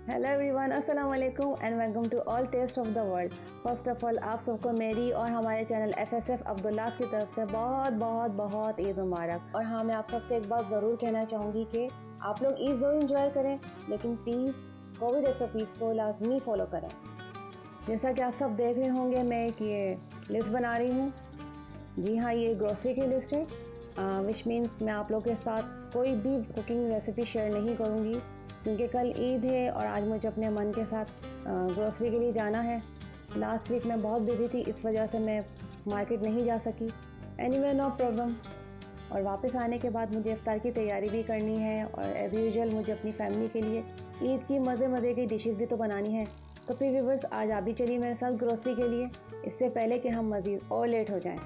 Hello everyone, अस्सलाम वालेकुम and welcome to all taste of the world. First of all आप सबको मेरी और हमारे चैनल FSF अब्दुल्लास की तरफ से बहुत बहुत बहुत ईद मुबारक। और हाँ, मैं आप सबसे एक बात ज़रूर कहना चाहूँगी कि आप लोग ईद ज़रूर इंजॉय करें, लेकिन प्लीज़ कोविड रेसिपीज़ को लाजमी फॉलो करें। जैसा कि आप सब देख रहे होंगे, मैं एक ये लिस्ट बना रही हूँ। जी हाँ, ये ग्रोसरी की लिस्ट है, विच मीन्स मैं आप लोग के साथ कोई भी कुकिंग रेसिपी शेयर नहीं करूँगी, क्योंकि कल ईद है और आज मुझे अपने मन के साथ ग्रोसरी के लिए जाना है। लास्ट वीक मैं बहुत बिजी थी, इस वजह से मैं मार्केट नहीं जा सकी। Anyway, no problem. और वापस आने के बाद मुझे इफ्तार की तैयारी भी करनी है और एज़ यूजुअल मुझे अपनी फैमिली के लिए ईद की मज़े की डिशेस भी तो बनानी है। तो फिर व्यूअर्स, आज आप भी चलिए मेरे साथ ग्रोसरी के लिए, इससे पहले कि हम मज़ीद और लेट हो जाएँ।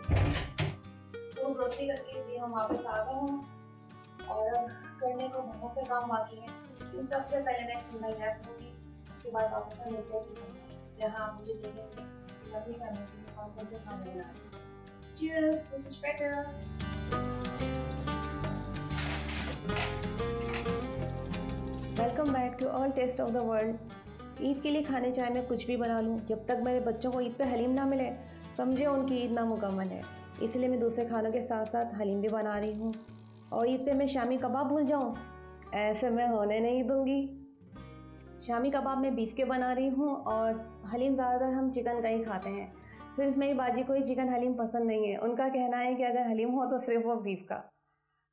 तो ग्रोसरी करके जी हम वापस आ गए हैं और अब करने को बहुत से काम बाकी हैं। इन सबसे पहले मैं एक सिंगल रैप लूँगी, उसके बाद वापस हम मिलते हैं किचन में, जहाँ आप मुझे देखेंगे कि अपनी फैमिली के लिए कौन कौन से खाने बना रहे हैं। Cheers, this is better. Welcome back to all taste of the world. Eid के लिए खाने चाहे मैं कुछ भी बना लूँ, जब तक मेरे बच्चों को ईद पे हलीम ना मिले समझे उनकी ईद नामुकम्मल है। इसलिए मैं दूसरे खानों के साथ साथ हलीम भी बना रही हूँ। और ईद पे मैं शामी कबाब भूल जाऊँ, ऐसे मैं होने नहीं दूँगी। शामी कबाब मैं बीफ के बना रही हूँ और हलीम ज़्यादातर हम चिकन का ही खाते हैं। सिर्फ मेरी बाजी को ही चिकन हलीम पसंद नहीं है, उनका कहना है कि अगर हलीम हो तो सिर्फ वो बीफ का।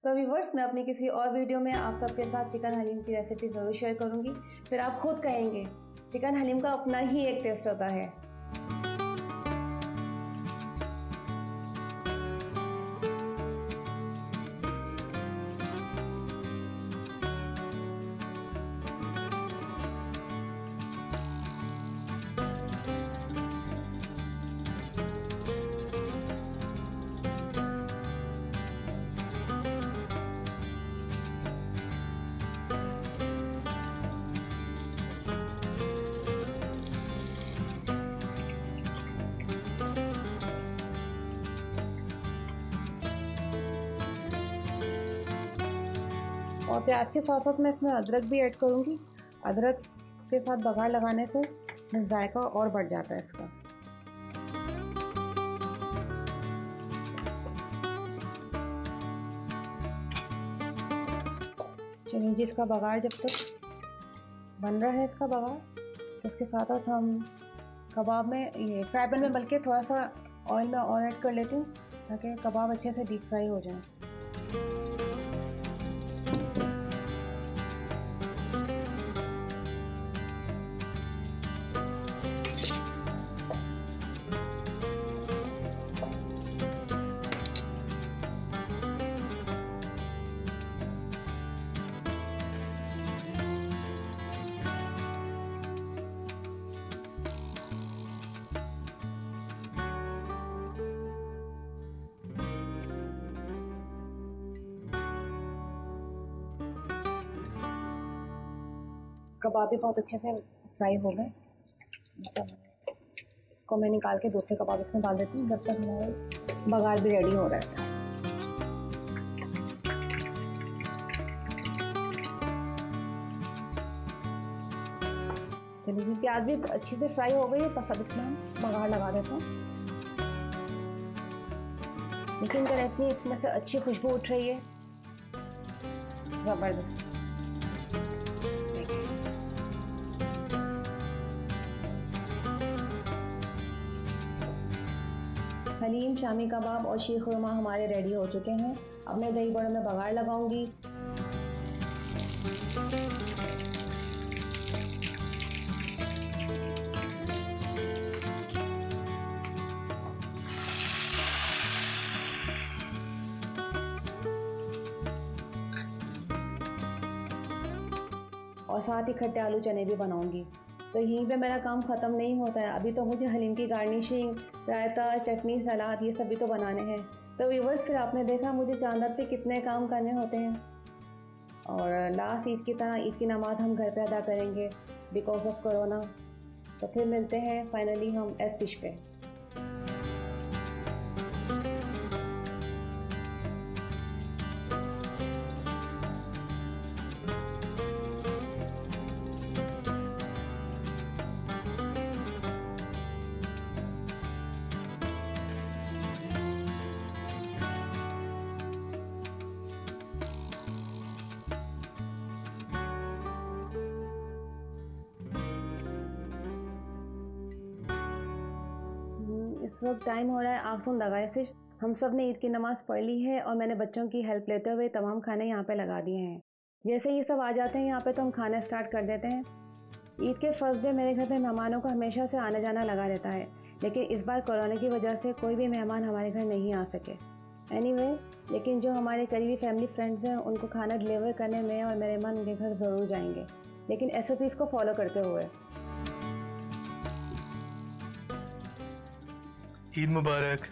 तो व्यूअर्स, मैं अपनी किसी और वीडियो में आप सबके साथ चिकन हलीम की रेसिपी ज़रूर शेयर करूँगी, फिर आप खुद कहेंगे चिकन हलीम का अपना ही एक टेस्ट होता है। और प्याज के साथ साथ मैं इसमें अदरक भी ऐड करूँगी। अदरक के साथ बघार लगाने से जायका और बढ़ जाता है इसका। चलिए जी, इसका बघार जब तक बन रहा है इसका बघार, तो इसके साथ साथ हम कबाब में ये फ्राई पैन में बल्कि थोड़ा सा ऑयल में और ऐड कर लेती हूँ ताकि कबाब अच्छे से डीप फ्राई हो जाए। कबाब भी बहुत अच्छे से फ्राई हो गए। इसको मैं निकाल के दूसरे कबाब इसमें डाल देती हूँ जब तक हमारा बघार भी रेडी हो रहा है। चलिए, प्याज भी अच्छी से फ्राई हो गई है, बस अब इसमें हम बघार लगा देते हैं। लेकिन जरा इतनी इसमें से अच्छी खुशबू उठ रही है, ज़बरदस्त। हलीम, शामी कबाब और शीख खुरमा हमारे रेडी हो चुके हैं। अब मैं दही बड़ों में बघार लगाऊंगी। और साथ ही खट्टे आलू चने भी बनाऊंगी। तो यहीं पे मेरा काम ख़त्म नहीं होता है, अभी तो मुझे हलीम की गार्निशिंग, रायता, चटनी, सलाद ये सभी तो बनाने हैं। तो व्यूअर्स, फिर आपने देखा मुझे चांद रात पे कितने काम करने होते हैं। और लास्ट ईद की तरह ईद की नमाज हम घर पे अदा करेंगे बिकॉज ऑफ कोरोना। तो फिर मिलते हैं फाइनली हम इस डिश पे। इस वक्त टाइम हो रहा है आखिर लगाए से। हम सब ने ईद की नमाज़ पढ़ ली है और मैंने बच्चों की हेल्प लेते हुए तमाम खाने यहाँ पे लगा दिए हैं। जैसे ये सब आ जाते हैं यहाँ पे तो हम खाना स्टार्ट कर देते हैं। ईद के फर्स्ट डे मेरे घर पे मेहमानों का हमेशा से आना जाना लगा रहता है, लेकिन इस बार कोरोना की वजह से कोई भी मेहमान हमारे घर नहीं आ सके। एनीवे, लेकिन जो हमारे करीबी फैमिली फ्रेंड्स हैं उनको खाना डिलीवर करने में और मेरे मेहमान उनके घर ज़रूर जाएंगे, लेकिन SOPs को फॉलो करते हुए। ईद मुबारक।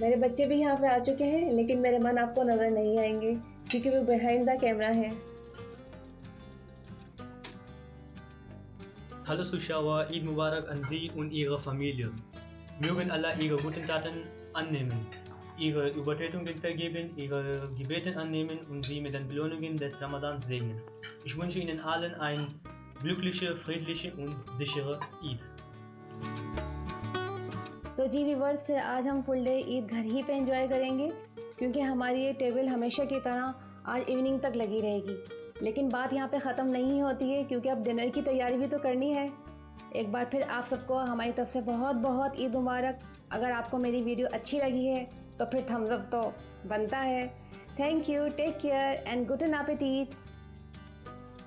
मेरे बच्चे भी यहाँ पे आ चुके हैं, लेकिन मेरे मन आपको नज़र नहीं आएंगे क्योंकि वो बिहाइंड द कैमरा है। Hallo Zuschauer, Eid Mubarak an Sie und Ihre Familie. Mögen Allah Ihre guten Taten annehmen, Ihre Übertretungen vergeben, Ihre Gebete annehmen und Sie mit den Belohnungen des Ramadans segnen. Ich wünsche Ihnen allen eine glückliche, friedliche und sichere Eid. तो जी viewers, फिर आज हम full day Eid घर ही पे enjoy करेंगे क्योंकि हमारी ये टेबल हमेशा की तरह आज इवनिंग तक लगी रहेगी। लेकिन बात यहाँ पे ख़त्म नहीं होती है क्योंकि अब डिनर की तैयारी भी तो करनी है। एक बार फिर आप सबको हमारी तरफ से बहुत बहुत ईद मुबारक। अगर आपको मेरी वीडियो अच्छी लगी है तो फिर थम्स अप तो बनता है। Thank you, take care and good एपेटीट।